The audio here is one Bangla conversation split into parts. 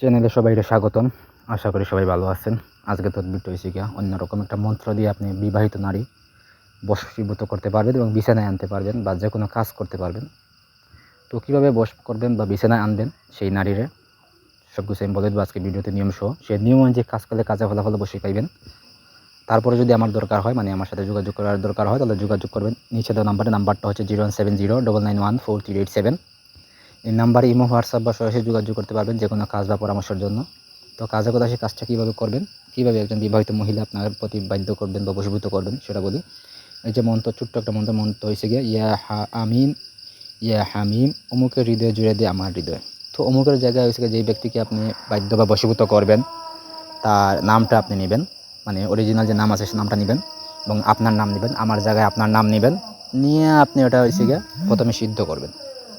চ্যানেলে সবাইকে স্বাগতম। আশা করি সবাই ভালো আছেন। আজকে তদবিরটা হয়েছে গিয়া অন্যরকম একটা মন্ত্র দিয়ে আপনি বিবাহিত নারী বশীভূত করতে পারবেন এবং বিছানায় আনতে পারবেন বা যে কোনো কাজ করতে পারবেন। তো কীভাবে বশ করবেন বা বিছানায় আনবেন সেই নারীরে সব কিছু আমি বলে দেবো আজকে ভিডিওতে নিয়ম সহ। সেই নিয়ম অনুযায়ী কাজ করলে কাজে ফলাফল অবশ্যই পাইবেন। তারপরে যদি আমার দরকার হয়, মানে আমার সাথে যোগাযোগ করার দরকার হয়, তাহলে যোগাযোগ করবেন নিচে দেওয়া নাম্বারটা হচ্ছে 017099143887। এই নাম্বারে ইমো, হোয়াটসঅ্যাপ বা সরাসরি যোগাযোগ করতে পারবেন যে কোনো কাজ বা পরামর্শের জন্য। তো কাজের কথা, সেই কাজটা কীভাবে করবেন, কীভাবে একজন বিবাহিত মহিলা আপনার প্রতি বাধ্য করবেন বা বশীভূত করবেন সেটা বলি। এই যে মন্ত্র, ছোট্ট একটা মন্ত্র হয়েছে গিয়ে ইয়া হামিম অমুকের হৃদয় জুড়ে দিয়ে আমার হৃদয়। তো অমুকের জায়গায় হয়েছে যেই ব্যক্তিকে আপনি বাধ্য বা বশীভূত করবেন তার নামটা আপনি নেবেন, মানে অরিজিনাল যে নাম আছে সে নামটা নেবেন এবং আপনার নাম নেবেন, আমার জায়গায় আপনার নাম নেবেন, নিয়ে আপনি ওটা হয়েছে গিয়ে প্রথমে সিদ্ধ করবেন।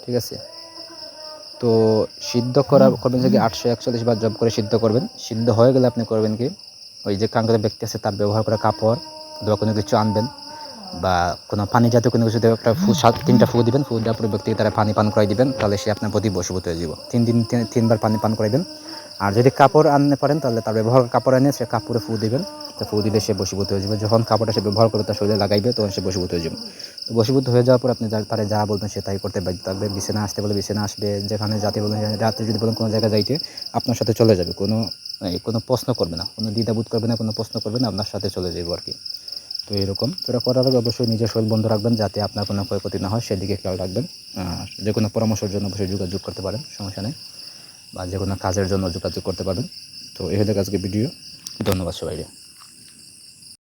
ঠিক আছে? তো সিদ্ধ করবেন যে 841 বার জব করে সিদ্ধ করবেন। সিদ্ধ হয়ে গেলে আপনি করবেন কি, ওই যে কাঙ্ক্ষিত ব্যক্তি আছে তার ব্যবহার করা কাপড় অথবা কোনো কিছু আনবেন বা কোনো পানি জাতীয় কোনো কিছু একটা 3টা ফু দিবেন। ফু দেওয়ার পরে ব্যক্তিকে তারা পানি পান করাই দিবেন, তাহলে সে আপনার প্রতি বশীভূত হয়ে যাব। 3 বার পানি পান করাইবেন। আর যদি কাপড় আনতে পারেন তাহলে তার ব্যবহার কাপড় এনে সে কাপড়ে ফু দিবেন। তো ফু দিলে সে বশীভূত হয়ে যাবে। যখন কাপড়টা সে ব্যবহার করবে তার শরীরে লাগাইবে তখন সে বশীভূত হয়ে যাবে। তো বশীভূত হয়ে যাওয়ার পর আপনি তারা যা বলবেন সে তাই করতে বাধ্য থাকবে। বিছানা আসতে বলে বিছানা আসবে, যেখানে যাতে বলেন রাত্রে যদি বলেন কোনো জায়গায় যাইতে আপনার সাথে চলে যাবে। কোনো প্রশ্ন করবে না, কোনো দ্বিধাবোধ করবে না, কোনো প্রশ্ন করবে না, আপনার সাথে চলে যাবে আর কি। তো এরকম তোরা করার আগে অবশ্যই নিজের শরীর বন্ধ রাখবেন যাতে আপনার কোনো ক্ষয়ক্ষতি না হয়, সেদিকে খেয়াল রাখবেন। যে কোনো পরামর্শের জন্য অবশ্যই যোগাযোগ করতে পারেন, সমস্যা নেই, বা যে কোনো কাজের জন্য যোগাযোগ করতে পারবেন। তো এই হলো আজকে ভিডিও। ধন্যবাদ সবাইকে।